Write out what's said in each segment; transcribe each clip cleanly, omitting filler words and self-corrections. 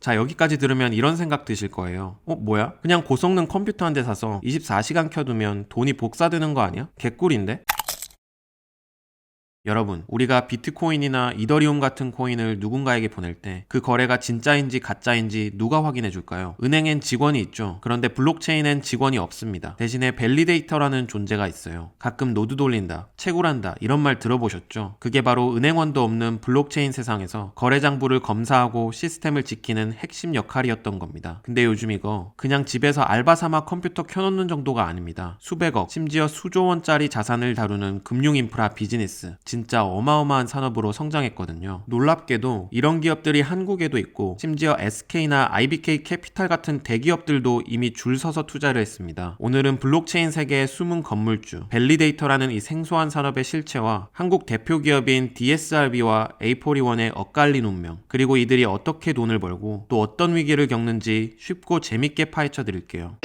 자, 여기까지 들으면 이런 생각 드실 거예요. 뭐야? 그냥 고성능 컴퓨터 한 대 사서 24시간 켜두면 돈이 복사되는 거 아니야? 개꿀인데? 여러분, 우리가 비트코인이나 이더리움 같은 코인을 누군가에게 보낼 때 그 거래가 진짜인지 가짜인지 누가 확인해 줄까요? 은행엔 직원이 있죠. 그런데 블록체인엔 직원이 없습니다. 대신에 밸리데이터라는 존재가 있어요. 가끔 노드 돌린다, 채굴한다 이런 말 들어보셨죠? 그게 바로 은행원도 없는 블록체인 세상에서 거래 장부를 검사하고 시스템을 지키는 핵심 역할이었던 겁니다. 근데 요즘 이거 그냥 집에서 알바 삼아 컴퓨터 켜놓는 정도가 아닙니다. 수백억, 심지어 수조 원짜리 자산을 다루는 금융 인프라 비즈니스. 진짜 어마어마한 산업으로 성장했거든요. 놀랍게도 이런 기업들이 한국에도 있고 심지어 SK나 IBK 캐피탈 같은 대기업들도 이미 줄 서서 투자를 했습니다. 오늘은 블록체인 세계의 숨은 건물주 밸리데이터라는 이 생소한 산업의 실체와 한국 대표 기업인 DSRB와 A41의 엇갈린 운명, 그리고 이들이 어떻게 돈을 벌고 또 어떤 위기를 겪는지 쉽고 재밌게 파헤쳐 드릴게요.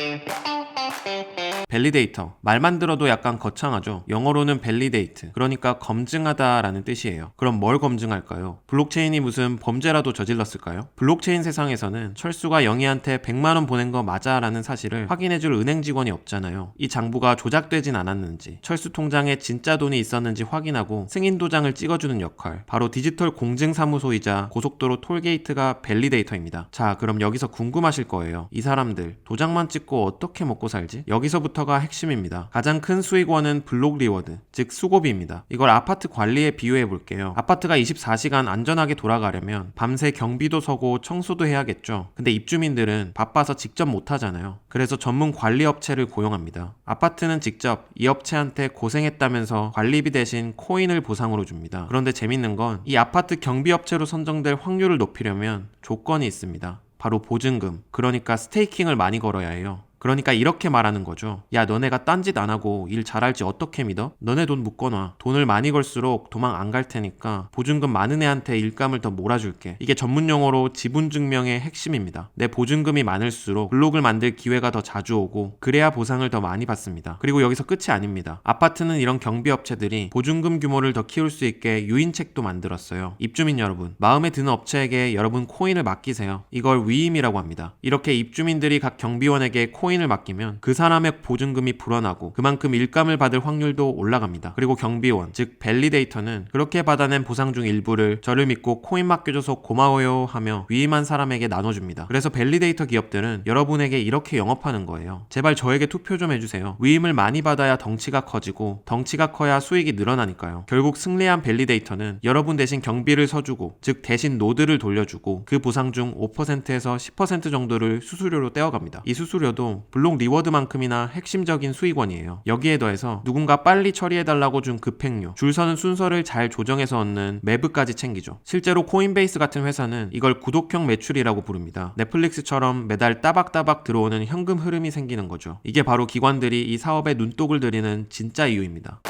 밸리데이터, 말만 들어도 약간 거창하죠. 영어로는 밸리데이트, 그러니까 검증하다 라는 뜻이에요. 그럼 뭘 검증할까요? 블록체인이 무슨 범죄라도 저질렀을까요? 블록체인 세상에서는 철수가 영희한테 100만원 보낸 거 맞아 라는 사실을 확인해줄 은행 직원이 없잖아요. 이 장부가 조작되진 않았는지, 철수 통장에 진짜 돈이 있었는지 확인하고 승인 도장을 찍어주는 역할, 바로 디지털 공증사무소이자 고속도로 톨게이트가 밸리데이터입니다. 자, 그럼 여기서 궁금하실 거예요. 이 사람들 도장만 찍고 어떻게 먹고 살지? 여기서부터 가 핵심입니다. 가장 큰 수익원은 블록 리워드, 즉 수고비입니다. 이걸 아파트 관리에 비유해 볼게요. 아파트가 24시간 안전하게 돌아가려면 밤새 경비도 서고 청소도 해야겠죠. 근데 입주민들은 바빠서 직접 못 하잖아요. 그래서 전문 관리 업체를 고용합니다. 아파트는 직접 이 업체한테 고생했다면서 관리비 대신 코인을 보상으로 줍니다. 그런데 재밌는 건 이 아파트 경비 업체로 선정될 확률을 높이려면 조건이 있습니다. 바로 보증금, 그러니까 스테이킹을 많이 걸어야 해요. 그러니까 이렇게 말하는 거죠. 야, 너네가 딴짓 안 하고 일 잘할지 어떻게 믿어? 너네 돈 묶어놔. 돈을 많이 걸수록 도망 안 갈 테니까 보증금 많은 애한테 일감을 더 몰아줄게. 이게 전문 용어로 지분증명의 핵심입니다. 내 보증금이 많을수록 블록을 만들 기회가 더 자주 오고 그래야 보상을 더 많이 받습니다. 그리고 여기서 끝이 아닙니다. 아파트는 이런 경비업체들이 보증금 규모를 더 키울 수 있게 유인책도 만들었어요. 입주민 여러분, 마음에 드는 업체에게 여러분 코인을 맡기세요. 이걸 위임이라고 합니다. 이렇게 입주민들이 각 경비원에게 코인을 맡기면 그 사람의 보증금이 불어나고 그만큼 일감을 받을 확률도 올라갑니다. 그리고 경비원, 즉 밸리데이터는 그렇게 받아낸 보상 중 일부를 저를 믿고 코인 맡겨줘서 고마워요 하며 위임한 사람에게 나눠줍니다. 그래서 밸리데이터 기업들은 여러분에게 이렇게 영업하는 거예요. 제발 저에게 투표 좀 해주세요. 위임을 많이 받아야 덩치가 커지고 덩치가 커야 수익이 늘어나니까요. 결국 승리한 밸리데이터는 여러분 대신 경비를 서주고, 즉 대신 노드를 돌려주고 그 보상 중 5%에서 10% 정도를 수수료로 떼어갑니다. 이 수수료도 블록 리워드만큼이나 핵심적인 수익원이에요. 여기에 더해서 누군가 빨리 처리해달라고 준 급행료, 줄 서는 순서를 잘 조정해서 얻는 매브까지 챙기죠. 실제로 코인베이스 같은 회사는 이걸 구독형 매출이라고 부릅니다. 넷플릭스처럼 매달 따박따박 들어오는 현금 흐름이 생기는 거죠. 이게 바로 기관들이 이 사업에 눈독을 들이는 진짜 이유입니다.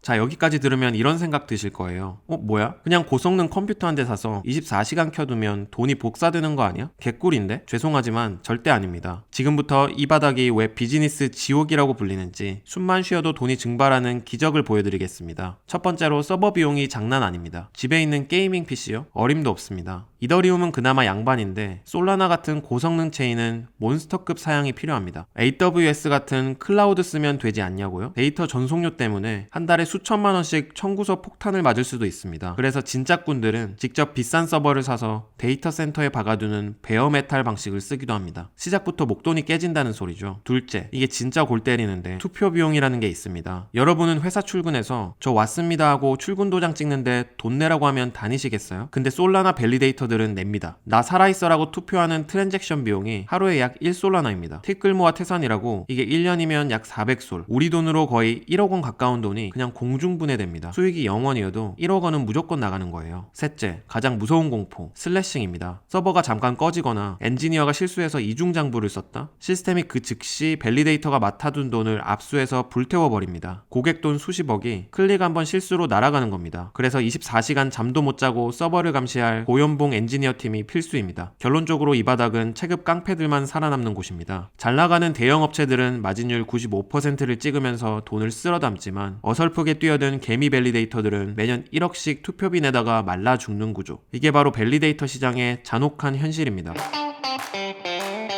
자, 여기까지 들으면 이런 생각 드실 거예요. 뭐야? 그냥 고성능 컴퓨터 한 대 사서 24시간 켜두면 돈이 복사되는 거 아니야? 개꿀인데? 죄송하지만 절대 아닙니다. 지금부터 이 바닥이 왜 비즈니스 지옥이라고 불리는지 숨만 쉬어도 돈이 증발하는 기적을 보여드리겠습니다. 첫 번째로 서버 비용이 장난 아닙니다. 집에 있는 게이밍 PC요? 어림도 없습니다. 이더리움은 그나마 양반인데 솔라나 같은 고성능 체인은 몬스터급 사양이 필요합니다. AWS 같은 클라우드 쓰면 되지 않냐고요? 데이터 전송료 때문에 한 달에 수천만 원씩 청구서 폭탄을 맞을 수도 있습니다. 그래서 진짜꾼들은 직접 비싼 서버를 사서 데이터 센터에 박아두는 베어메탈 방식을 쓰기도 합니다. 시작부터 목돈이 깨진다는 소리죠. 둘째, 이게 진짜 골 때리는데 투표 비용이라는 게 있습니다. 여러분은 회사 출근해서 저 왔습니다 하고 출근 도장 찍는데 돈 내라고 하면 다니시겠어요? 근데 솔라나 밸리데이터들은 냅니다. 나 살아있어라고 투표하는 트랜잭션 비용이 하루에 약 1솔라나입니다. 티끌 모아 태산이라고 이게 1년이면 약 400솔, 우리 돈으로 거의 1억 원 가까운 돈이 그냥 공중분해됩니다. 수익이 0원이어도 1억 원은 무조건 나가는 거예요. 셋째, 가장 무서운 공포, 슬래싱입니다. 서버가 잠깐 꺼지거나 엔지니어가 실수해서 이중장부를 썼다? 시스템이 그 즉시 밸리데이터가 맡아둔 돈을 압수해서 불태워버립니다. 고객 돈 수십억이 클릭 한번 실수로 날아가는 겁니다. 그래서 24시간 잠도 못 자고 서버를 감시할 고연봉 엔지니어 팀이 필수입니다. 결론적으로 이 바닥은 체급 깡패들만 살아남는 곳입니다. 잘 나가는 대형 업체들은 마진율 95%를 찍으면서 돈을 쓸어 담지만 어설프게 전국에 뛰어든 개미 밸리데이터들은 매년 1억씩 투표비 내다가 말라 죽는 구조. 이게 바로 밸리데이터 시장의 잔혹한 현실입니다.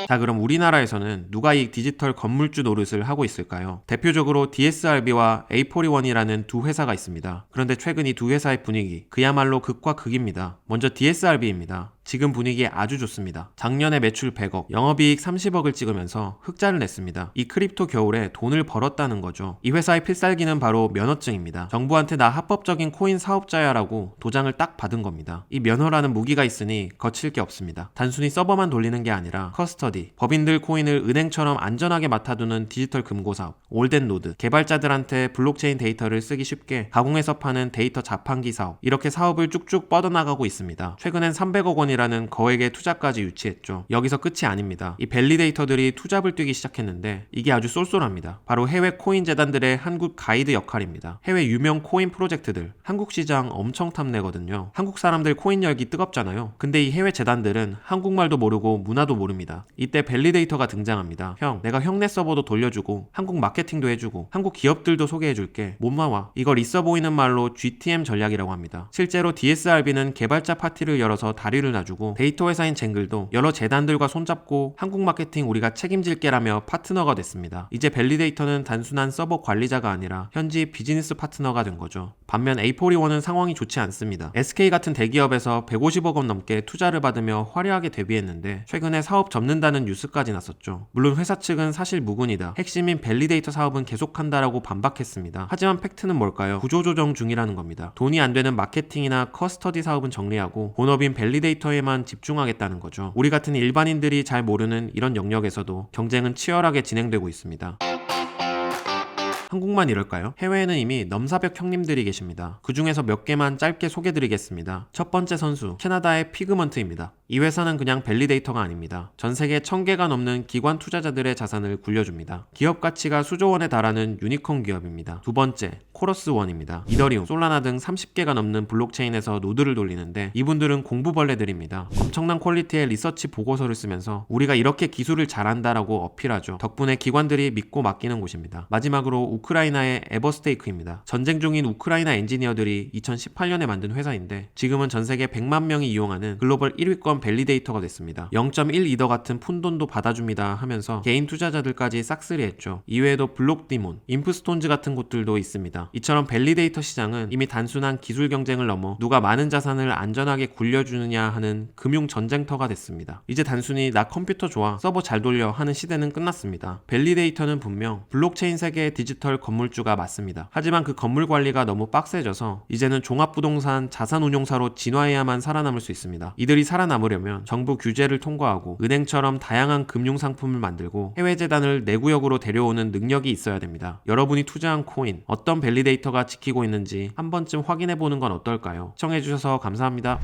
자, 그럼 우리나라에서는 누가 이 디지털 건물주 노릇을 하고 있을까요? 대표적으로 DSRB와 A41이라는 두 회사가 있습니다. 그런데 최근 이 두 회사의 분위기 그야말로 극과 극입니다. 먼저 DSRB입니다. 지금 분위기 아주 좋습니다. 작년에 매출 100억, 영업이익 30억을 찍으면서 흑자를 냈습니다. 이 크립토 겨울에 돈을 벌었다는 거죠. 이 회사의 필살기는 바로 면허증입니다. 정부한테 나 합법적인 코인 사업자야라고 도장을 딱 받은 겁니다. 이 면허라는 무기가 있으니 거칠 게 없습니다. 단순히 서버만 돌리는 게 아니라 커스터디, 법인들 코인을 은행처럼 안전하게 맡아두는 디지털 금고 사업, 올덴 노드, 개발자들한테 블록체인 데이터를 쓰기 쉽게 가공해서 파는 데이터 자판기 사업, 이렇게 사업을 쭉쭉 뻗어나가고 있습니다. 최근엔 300억 원이라는 거액의 투자까지 유치했죠. 여기서 끝이 아닙니다. 이 밸리데이터들이 투잡을 뛰기 시작했는데 이게 아주 쏠쏠합니다. 바로 해외 코인 재단들의 한국 가이드 역할입니다. 해외 유명 코인 프로젝트들, 한국 시장 엄청 탐내거든요. 한국 사람들 코인 열기 뜨겁잖아요. 근데 이 해외 재단들은 한국말도 모르고 문화도 모릅니다. 이때 밸리데이터가 등장합니다. 형, 내가 형네 서버도 돌려주고 한국 마케팅도 해주고 한국 기업들도 소개해줄게. 몸만 와. 이걸 있어 보이는 말로 GTM 전략이라고 합니다. 실제로 DSRB는 개발자 파티를 열어서 다리를 놔주고 데이터 회사인 쟁글도 여러 재단들과 손잡고 한국 마케팅 우리가 책임질게라며 파트너가 됐습니다. 이제 밸리데이터는 단순한 서버 관리자가 아니라 현지 비즈니스 파트너가 된 거죠. 반면 A41은 상황이 좋지 않습니다. SK 같은 대기업에서 150억 원 넘게 투자를 받으며 화려하게 데뷔했는데 최근에 사업 접는다는 뉴스까지 났었죠. 물론 회사 측은 사실 무근이다, 핵심인 밸리데이터 사업은 계속한다라고 반박했습니다. 하지만 팩트는 뭘까요? 구조조정 중이라는 겁니다. 돈이 안 되는 마케팅이나 커스터디 사업은 정리하고 본업인 밸리데이터에만 집중하겠다는 거죠. 우리 같은 일반인들이 잘 모르는 이런 영역에서도 경쟁은 치열하게 진행되고 있습니다. 한국만 이럴까요? 해외에는 이미 넘사벽 형님들이 계십니다. 그 중에서 몇 개만 짧게 소개드리겠습니다. 첫 번째 선수, 캐나다의 피그먼트입니다. 이 회사는 그냥 밸리데이터가 아닙니다. 전 세계 1000개가 넘는 기관 투자자들의 자산을 굴려줍니다. 기업 가치가 수조 원에 달하는 유니콘 기업입니다. 두 번째, 코러스원입니다. 이더리움, 솔라나 등 30개가 넘는 블록체인에서 노드를 돌리는데 이분들은 공부벌레들입니다. 엄청난 퀄리티의 리서치 보고서를 쓰면서 우리가 이렇게 기술을 잘한다라고 어필하죠. 덕분에 기관들이 믿고 맡기는 곳입니다. 마지막으로 우크라이나의 에버스테이크입니다. 전쟁 중인 우크라이나 엔지니어들이 2018년에 만든 회사인데 지금은 전 세계 100만 명이 이용하는 글로벌 1위권 밸리데이터가 됐습니다. 0.1이더 같은 푼돈도 받아줍니다 하면서 개인 투자자들까지 싹쓸이했죠. 이외에도 블록디몬, 인프스톤즈 같은 곳들도 있습니다. 이처럼 밸리데이터 시장은 이미 단순한 기술 경쟁을 넘어 누가 많은 자산을 안전하게 굴려주느냐 하는 금융 전쟁터가 됐습니다. 이제 단순히 나 컴퓨터 좋아, 서버 잘 돌려 하는 시대는 끝났습니다. 밸리데이터는 분명 블록체인 세계의 디지털 건물주가 맞습니다. 하지만 그 건물 관리가 너무 빡세져서 이제는 종합부동산 자산운용사로 진화해야만 살아남을 수 있습니다. 이들이 살아남으려면 정부 규제를 통과하고 은행처럼 다양한 금융상품을 만들고 해외 재단을 내구역으로 데려오는 능력이 있어야 됩니다. 여러분이 투자한 코인 어떤 밸리데이터가 지키고 있는지 한 번쯤 확인해보는 건 어떨까요? 시청해주셔서 감사합니다.